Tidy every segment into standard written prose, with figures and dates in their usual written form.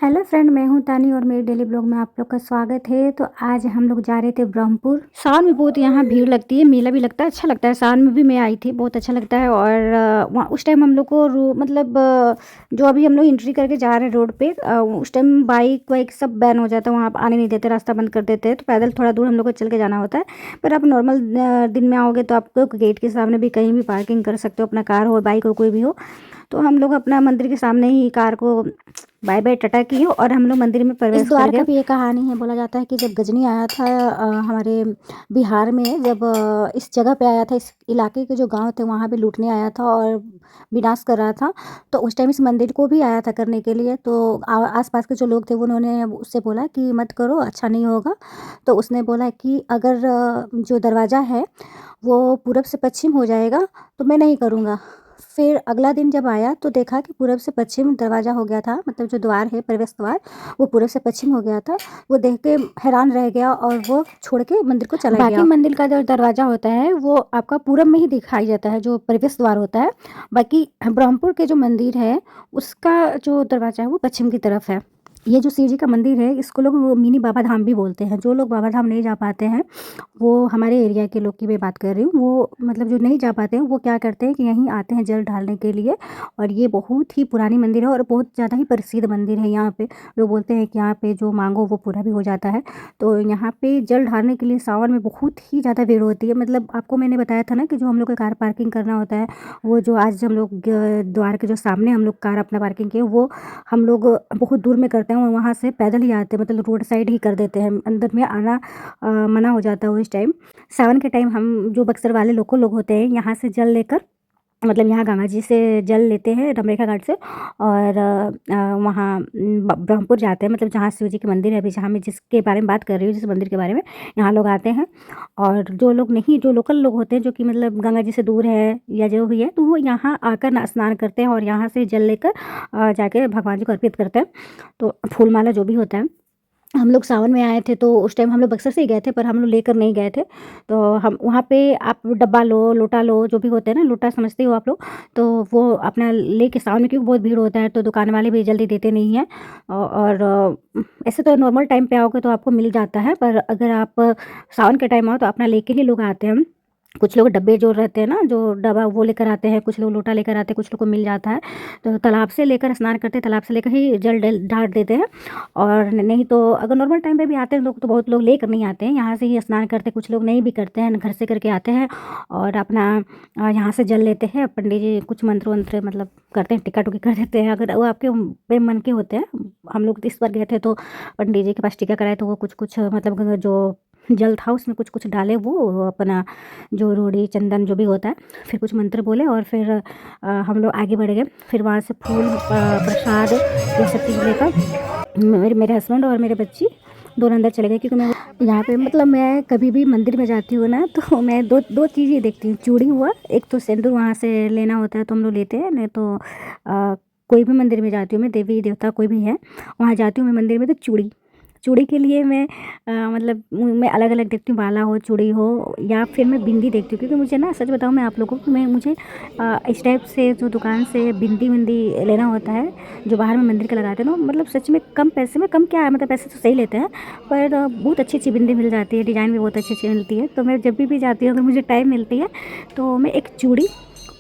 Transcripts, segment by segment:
Hello friend, मैं हूँ तानी और मेरे डेली ब्लॉग में आप लोग का स्वागत है। तो आज हम लोग जा रहे थे ब्रह्मपुर। सावन में बहुत यहाँ भीड़ लगती है, मेला भी लगता है, अच्छा लगता है। सावन में भी मैं आई थी, बहुत अच्छा लगता है। और वहाँ उस टाइम हम लोग को जो अभी हम लोग एंट्री करके जा रहे हैं रोड पे, उस टाइम बाइक वाइक सब बैन हो जाता है, वहाँ आने नहीं देते, रास्ता बंद कर देते हैं। तो पैदल थोड़ा दूर हम लोग को चल के जाना होता है। पर आप नॉर्मल दिन में आओगे तो आपको गेट के सामने भी कहीं भी पार्किंग कर सकते हो, अपना कार हो बाइक हो कोई भी हो। तो हम लोग अपना मंदिर के सामने ही कार को बाय बाय टाटा किए और हम लोग मंदिर में प्रवेश कर गए। इस द्वार का भी ये कहानी है। बोला जाता है कि जब गजनी आया था हमारे बिहार में, जब इस जगह पे आया था, इस इलाके के जो गांव थे वहाँ पे लूटने आया था और विनाश कर रहा था, तो उस टाइम इस मंदिर को भी आया था करने के लिए। तो आसपास के जो लोग थे उन्होंने उससे बोला कि मत करो, अच्छा नहीं होगा। तो उसने बोला कि अगर जो दरवाज़ा है वो पूरब से पश्चिम हो जाएगा तो मैं नहीं करूँगा। फिर अगला दिन जब आया तो देखा कि पूरब से पश्चिम दरवाज़ा हो गया था, मतलब जो द्वार है प्रवेश द्वार वो पूरब से पश्चिम हो गया था। वो देख के हैरान रह गया और वो छोड़ के मंदिर को चला गया। बाकी मंदिर का जो दरवाज़ा होता है वो आपका पूरब में ही दिखाई जाता है, जो प्रवेश द्वार होता है। बाकी ब्रह्मपुर के जो मंदिर है उसका जो दरवाज़ा है वो पश्चिम की तरफ है। ये जो शिव जी का मंदिर है इसको लोग मिनी बाबा धाम भी बोलते हैं। जो लोग बाबा धाम नहीं जा पाते हैं, वो हमारे एरिया के लोग की मैं बात कर रही हूँ, वो मतलब जो नहीं जा पाते हैं वो क्या करते हैं कि यहीं आते हैं जल ढालने के लिए। और ये बहुत ही पुरानी मंदिर है और बहुत ज़्यादा ही प्रसिद्ध मंदिर है। यहाँ पे लोग बोलते हैं कि यहाँ पे जो मांगो वो पूरा भी हो जाता है। तो यहाँ पे जल ढालने के लिए सावन में बहुत ही ज़्यादा भीड़ होती है। मतलब आपको मैंने बताया था ना कि जो हम लोग का कार पार्किंग करना होता है, वो जो आज हम लोग द्वार के जो सामने हम लोग कार अपना पार्किंग किए, वो हम लोग बहुत दूर में करते हैं और वहाँ से पैदल ही आते हैं, मतलब रोड साइड ही कर देते हैं। अंदर में आना मना हो जाता है उस टाइम। सावन के टाइम हम जो बक्सर वाले लोकल लोग होते हैं यहाँ से जल लेकर, मतलब यहाँ गंगा जी से जल लेते हैं रमरेखा घाट से, और वहाँ ब्रह्मपुर जाते हैं, मतलब जहाँ शिव जी के मंदिर है अभी जहाँ मैं जिसके बारे में बात कर रही हूँ, जिस मंदिर के बारे में, यहाँ लोग आते हैं। और जो लोग नहीं, जो लोकल लोग होते हैं जो कि मतलब गंगा जी से दूर है या जो भी है, तो वो यहाँ आकर स्नान करते हैं और यहाँ से जल लेकर जाके भगवान जी को अर्पित करते हैं। तो फूल माला जो भी होता है, हम लोग सावन में आए थे तो उस टाइम हम लोग बक्सर से ही गए थे, पर हम लोग लेकर नहीं गए थे। तो हम वहाँ पे आप डब्बा लो, लोटा लो, जो भी होते हैं ना, लोटा समझते हो आप लोग, तो वो अपना लेके सावन में, क्योंकि बहुत भीड़ होता है तो दुकान वाले भी जल्दी देते नहीं हैं। ऐसे तो नॉर्मल टाइम पे आओगे तो आपको मिल जाता है, पर अगर आप सावन के टाइम आओ तो अपना लेके ही लोग आते हैं। कुछ लोग डब्बे जो रहते हैं ना, जो डब्बा वो लेकर आते हैं, कुछ लोग लोटा लेकर आते हैं, कुछ लोग को मिल जाता है। तो तालाब से लेकर स्नान करते हैं, तालाब से लेकर ही जल ढाल देते हैं। और नहीं तो अगर नॉर्मल टाइम पे भी आते हैं लोग तो बहुत लोग लेकर नहीं आते हैं, यहाँ से ही स्नान करते हैं। कुछ लोग नहीं भी करते हैं, घर से करके आते हैं और अपना यहाँ से जल लेते हैं। पंडित जी कुछ मंत्र वंत्र मतलब करते हैं, टिक्का टुकी कर देते हैं, अगर वो आपके बेमन के होते हैं। हम लोग इस बार गए थे तो पंडित जी के पास टिक्का कराए, तो वो कुछ कुछ मतलब जो जल था उसमें कुछ कुछ डाले, वो अपना जो रोड़ी चंदन जो भी होता है, फिर कुछ मंत्र बोले और फिर हम लोग आगे बढ़ गए। फिर वहाँ से फूल प्रसाद ये सब चीज़ लेकर मेरे हस्बैंड और मेरे बच्ची दोनों अंदर चले गए। क्योंकि मैं यहाँ पे मतलब मैं कभी भी मंदिर में जाती हूँ ना, तो मैं दो दो चीज़ें देखती हूँ। चूड़ी हुआ, एक तो सिंदूर वहाँ से लेना होता है तो हम लोग लेते हैं, नहीं तो कोई भी मंदिर में जाती हूँ मैं, देवी देवता कोई भी है वहाँ जाती हूँ मैं मंदिर में, तो चूड़ी, चूड़ी के लिए मैं मतलब मैं अलग अलग देखती हूँ, बाला हो, चूड़ी हो, या फिर मैं बिंदी देखती हूँ। क्योंकि मुझे ना सच बताऊँ मैं आप लोगों को, मुझे इस टाइप से जो दुकान से बिंदी विंदी लेना होता है, जो बाहर में मंदिर के लगाते हैं ना, मतलब सच में कम पैसे में, कम क्या है, मतलब पैसे तो सही लेते हैं, पर बहुत अच्छी अच्छी बिंदी मिल जाती है, डिज़ाइन भी बहुत अच्छी अच्छी मिलती है। तो मैं जब भी जाती हूँ, अगर मुझे टाइम मिलती है तो मैं एक चूड़ी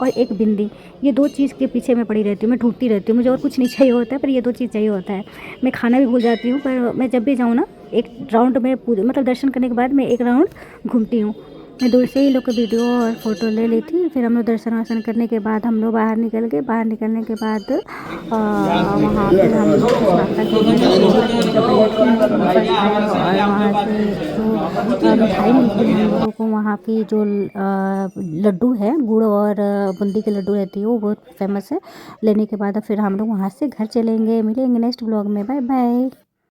और एक बिंदी, ये दो चीज़ के पीछे मैं पड़ी रहती हूँ, मैं ढूंढती रहती हूँ। मुझे और कुछ नहीं चाहिए होता है, पर ये दो चीज़ चाहिए होता है। मैं खाना भी भूल जाती हूँ, पर मैं जब भी जाऊँ ना, एक राउंड में पूरे मतलब दर्शन करने के बाद मैं एक राउंड घूमती हूँ। मैं दूर से ही लोग का वीडियो और फ़ोटो ले ली थी। फिर हम लोग दर्शन वर्शन करने के बाद हम लोग बाहर निकल गए। बाहर निकलने के बाद वहाँ पे हम लोग कुछ नाश्ता किए, ब्रेकफास्ट खाया और वहाँ से जो मिठाई मिलती है हम लोगों को, वहाँ की जो लड्डू है, गुड़ और बूंदी के लड्डू रहती है, वो बहुत फेमस है। लेने के बाद फिर हम लोग वहाँ से घर चलेंगे। मिलेंगे नेक्स्ट ब्लॉग में, बाय बाय।